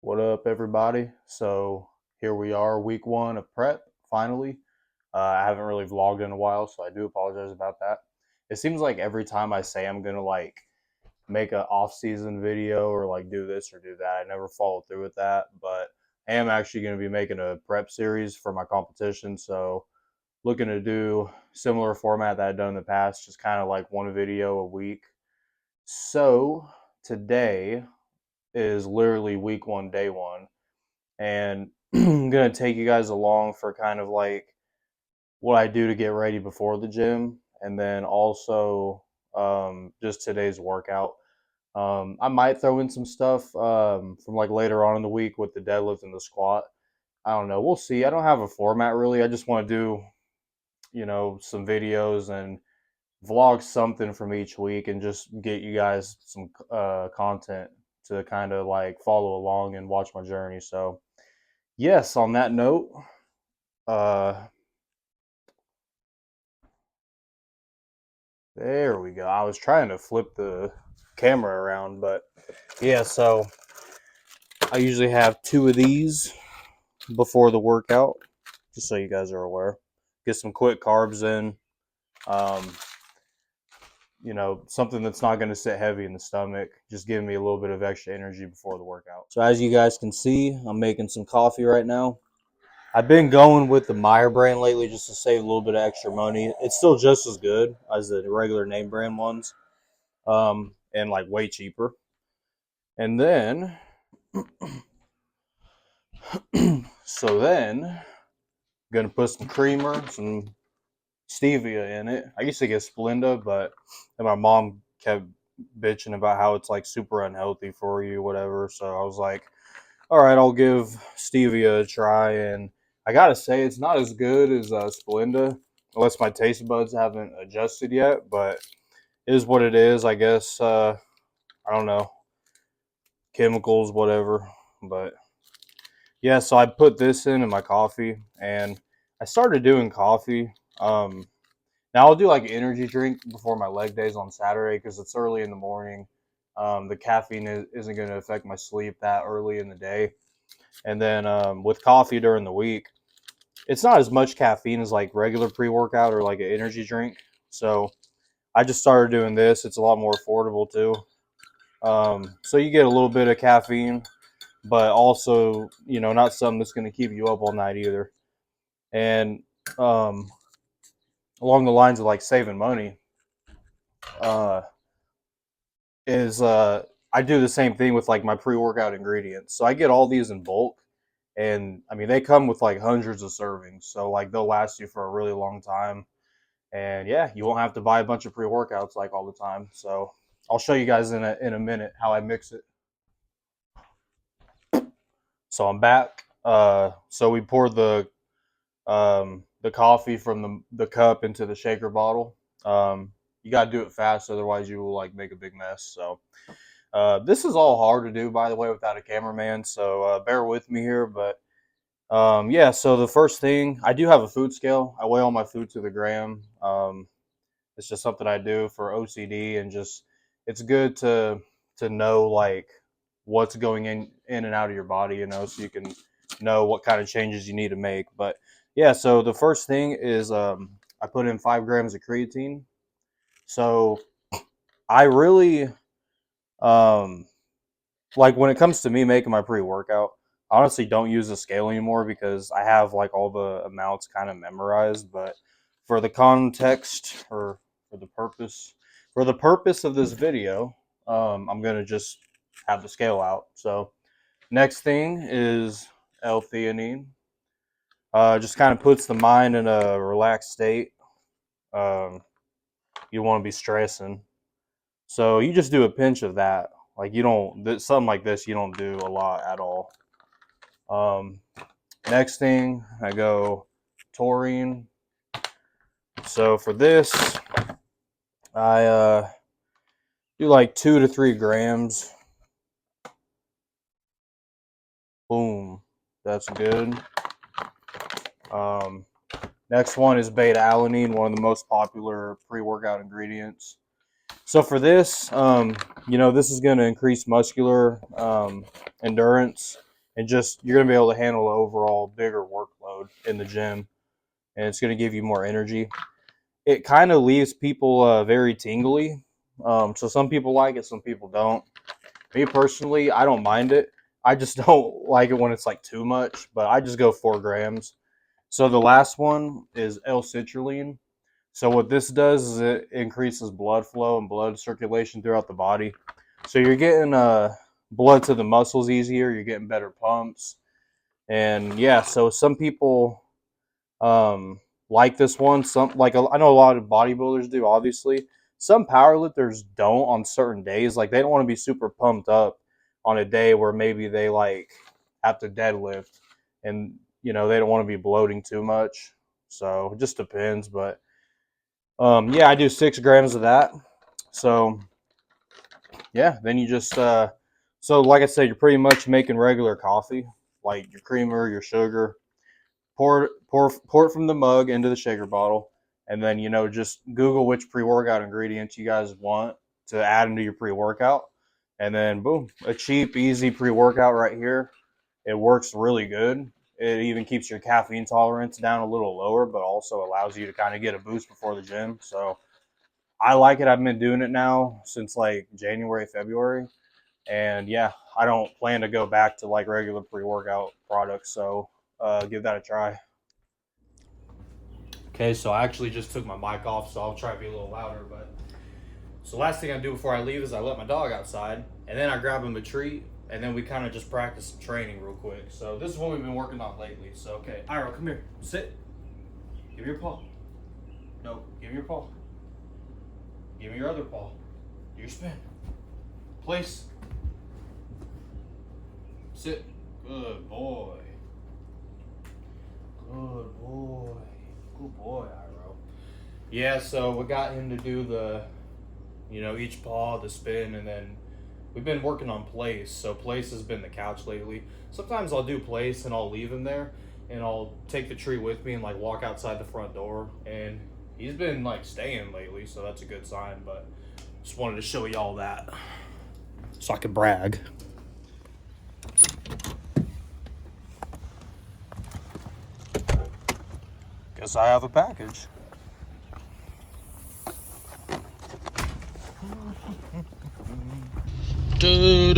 What up, everybody? So here we are, week one of prep, finally. I haven't really vlogged in a while, so I do apologize about that. It seems like every time I say I'm gonna make an off-season video or like do this or do that, I never follow through with that. But I am actually gonna be making a prep series for my competition, so looking to do similar format that I've done in the past, just kind of like one video a week. So today is literally week one, day one, and I'm gonna take you guys along for kind of like what I do to get ready before the gym, and then also just today's workout. I might throw in some stuff from like later on in the week with the deadlift and the squat. I don't know. We'll see. I don't have a format really. I just want to do some videos and vlog something from each week and just get you guys some content to kind of like follow along and watch my journey. So yes, on that note, uh, there we go. I was trying to flip the camera around, but yeah, so I usually have two of these before the workout, just so you guys are aware. Get some quick carbs in. Um, something that's not going to sit heavy in the stomach, just giving me a little bit of extra energy before the workout. So as you guys can see, I'm making some coffee right now. I've been going with the Meyer brand lately just to save a little bit of extra money. It's still just as good as the regular name brand ones, and like way cheaper. And then, so then, gonna put some creamer, some stevia in it. I used to get Splenda, but my mom kept bitching about how it's like super unhealthy for you, whatever. So I was like, all right, I'll give stevia a try. And I gotta say, it's not as good as Splenda, unless my taste buds haven't adjusted yet. But it is what it is, I guess. I don't know, chemicals, whatever. But yeah, so I put this in my coffee, and I started doing coffee. Now I'll do like an energy drink before my leg days on Saturday because it's early in the morning. The caffeine isn't going to affect my sleep that early in the day. And then with coffee during the week, it's not as much caffeine as like regular pre-workout or like an energy drink. So I just started doing this. It's a lot more affordable too. So you get a little bit of caffeine, but also not something that's going to keep you up all night either. And um, along the lines of like saving money, uh, is I do the same thing with like my pre-workout ingredients. So I get all these in bulk, and I mean they come with like hundreds of servings. So like they'll last you for a really long time. And yeah, you won't have to buy a bunch of pre-workouts like all the time. So I'll show you guys in a minute how I mix it. So I'm back. So we poured the coffee from the cup into the shaker bottle. You got to do it fast, otherwise you will like make a big mess. So this is all hard to do, by the way, without a cameraman. So bear with me here. But yeah, so the first thing, I do have a food scale. I weigh all my food to the gram. It's just something I do for OCD, and just it's good to know like what's going in and out of your body, so you can know what kind of changes you need to make. But yeah, so the first thing is I put in 5 grams of creatine. So I really um, like when it comes to me making my pre-workout, I honestly don't use a scale anymore because I have like all the amounts kind of memorized. But for the context or for the purpose for the purpose of this video, I'm gonna just have the scale out. So next thing is L-theanine. Just kind of puts the mind in a relaxed state. Um, you want to be stressing, so you just do a pinch of that. Like you don't something like this. You don't do a lot at all. Um, Next thing, I go taurine. So for this, I do like 2 to 3 grams. Boom, that's good. Um, Next one is beta alanine, one of the most popular pre-workout ingredients. So for this, this is going to increase muscular endurance. and just you're going to be able to handle the overall bigger workload in the gym, and it's going to give you more energy. It kind of leaves people very tingly. So some people like it, some people don't. Me personally, I don't mind it. I just don't like it when it's like too much, but I just go 4 grams. So the last one is L-citrulline. So what this does is it increases blood flow and blood circulation throughout the body. So you're getting blood to the muscles easier. You're getting better pumps, and yeah. So some people like this one. Some like I know a lot of bodybuilders do. Obviously, some powerlifters don't on certain days. Like they don't want to be super pumped up on a day where maybe they like have to deadlift, and you know they don't want to be bloating too much. So it just depends, but yeah, I do 6 grams of that. So yeah, then you just so like I said, you're pretty much making regular coffee, like your creamer, your sugar. Pour it from the mug into the shaker bottle, and then just Google which pre-workout ingredients you guys want to add into your pre-workout, and then boom, a cheap, easy pre-workout right here. It works really good. It even keeps your caffeine tolerance down a little lower, but also allows you to kind of get a boost before the gym. So I like it. I've been doing it now since like January, February. And yeah, I don't plan to go back to like regular pre-workout products. So give that a try. Okay, so I actually just took my mic off, so I'll try to be a little louder. But so last thing I do before I leave is I let my dog outside, and then I grab him a treat, and then we kind of just practice some training real quick. So this is what we've been working on lately. So okay, Iro, come here, sit. Give me your paw. No, give me your paw. Give me your other paw. Do your spin. Place. Sit. Good boy. Good boy. Good boy, Iro. Yeah, so we got him to do the, each paw, the spin, and then we've been working on place. So place has been the couch lately. Sometimes I'll do place and I'll leave him there, and I'll take the treat with me and like walk outside the front door. And he's been like staying lately, so that's a good sign. But just wanted to show y'all that so I could brag. Guess I have a package. You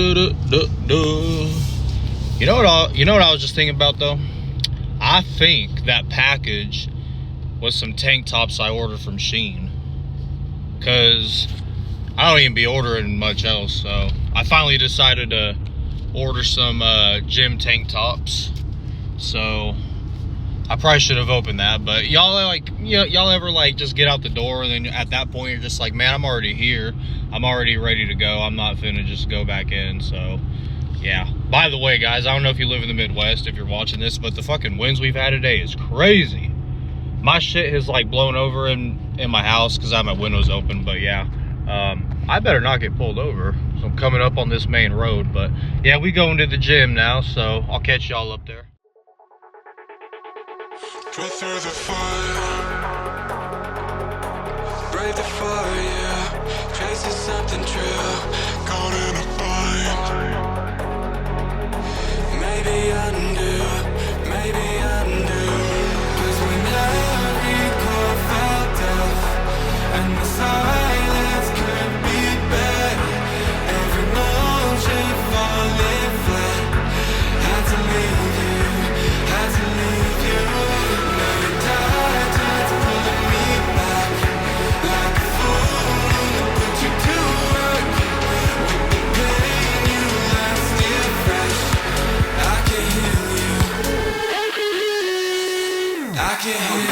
know what I was just thinking about though? I think that package was some tank tops I ordered from Shein, cause I don't even be ordering much else. So I finally decided to order some gym tank tops. So I probably should have opened that, but y'all ever like just get out the door and then at that point you're just like, man, I'm already here. I'm already ready to go. I'm not finna just go back in. So yeah. By the way, guys, I don't know if you live in the Midwest, if you're watching this, but the fucking winds we've had today is crazy. My shit has like blown over in my house because I have my windows open. But yeah, I better not get pulled over. So I'm coming up on this main road. But yeah, we going to the gym now, so I'll catch y'all up there. Go through the fire, break the fire, yeah. Chasing something true, caught in a bind. Maybe undo, maybe undo. 'Cause when every call felt death, and the silence could be better, every motion falling flat. Had to leave you, had to leave you. I can heal you.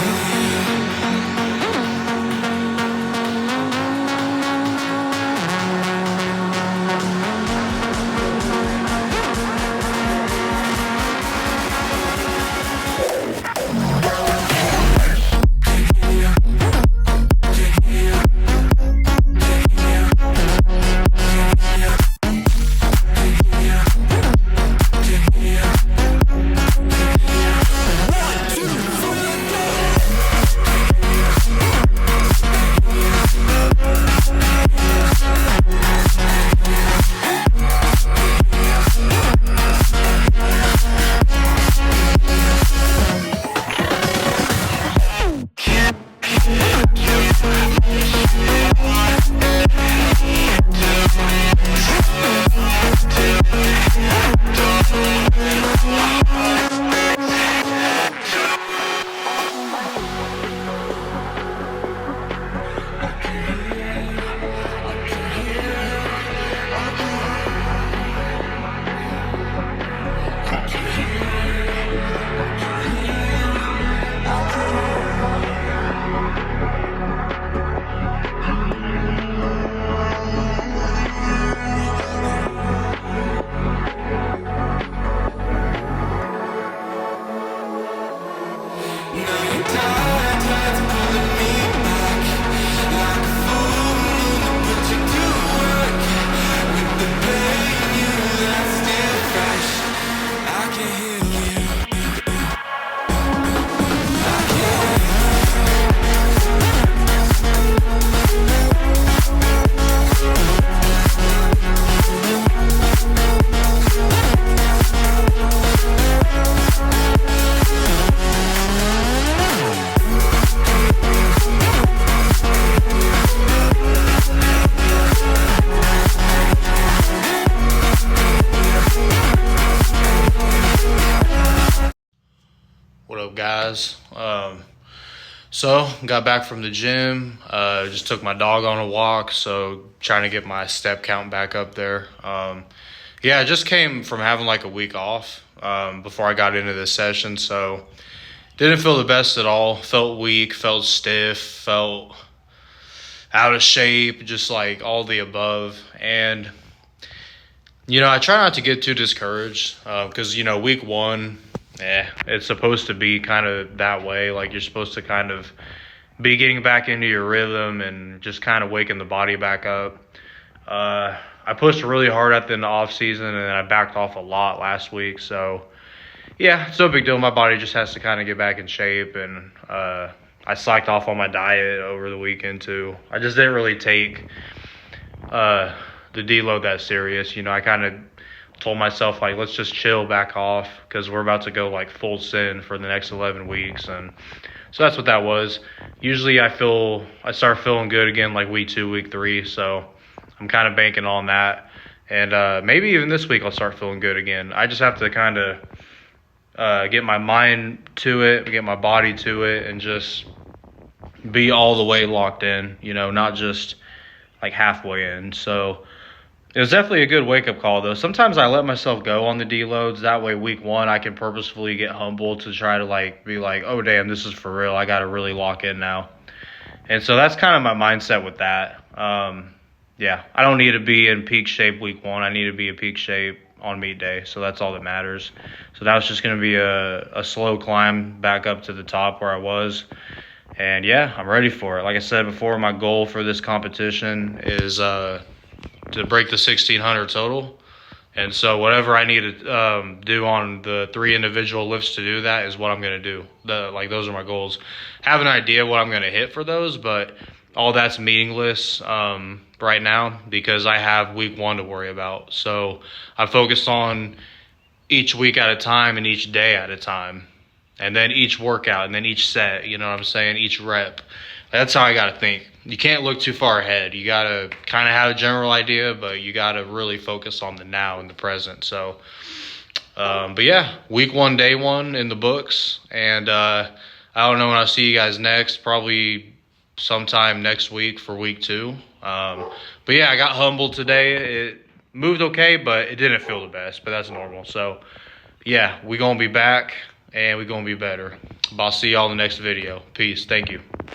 up, guys? So got back from the gym. Just took my dog on a walk, so trying to get my step count back up there. Yeah, I just came from having like a week off before I got into this session, so didn't feel the best at all. Felt weak, felt stiff, felt out of shape, just like all the above. And I try not to get too discouraged because week one, it's supposed to be kind of that way. Like you're supposed to kind of be getting back into your rhythm and just kind of waking the body back up. I pushed really hard at the end of the off season, and then I backed off a lot last week. So yeah, it's no big deal. My body just has to kind of get back in shape, and I slacked off on my diet over the weekend too. I just didn't really take the deload that serious. I kind of told myself, like, let's just chill, back off, because we're about to go like full send for the next 11 weeks. And so that's what that was. Usually I start feeling good again like week 2, week 3. So I'm kind of banking on that. And maybe even this week I'll start feeling good again. I just have to kind of get my mind to it, get my body to it, and just be all the way locked in, not just like halfway in. So it was definitely a good wake-up call, though. Sometimes I let myself go on the deloads. That way, week 1, I can purposefully get humbled to try to be like, oh, damn, this is for real. I got to really lock in now. And so that's kind of my mindset with that. Yeah, I don't need to be in peak shape week 1. I need to be in peak shape on meet day. So that's all that matters. So that was just going to be a slow climb back up to the top where I was. And, yeah, I'm ready for it. Like I said before, my goal for this competition is to break the 1,600 total. And so whatever I need to do on the 3 individual lifts to do that is what I'm going to do. Those are my goals. Have an idea what I'm going to hit for those, but all that's meaningless right now because I have week 1 to worry about. So I focused on each week at a time and each day at a time. And then each workout and then each set, you know what I'm saying? Each rep. That's how I got to think. You can't look too far ahead. You got to kind of have a general idea, but you got to really focus on the now and the present. So, but yeah, week 1, day 1 in the books. And I don't know when I'll see you guys next, probably sometime next week for week 2. But yeah, I got humbled today. It moved okay, but it didn't feel the best, but that's normal. So yeah, we're going to be back and we're going to be better. But I'll see y'all in the next video. Peace. Thank you.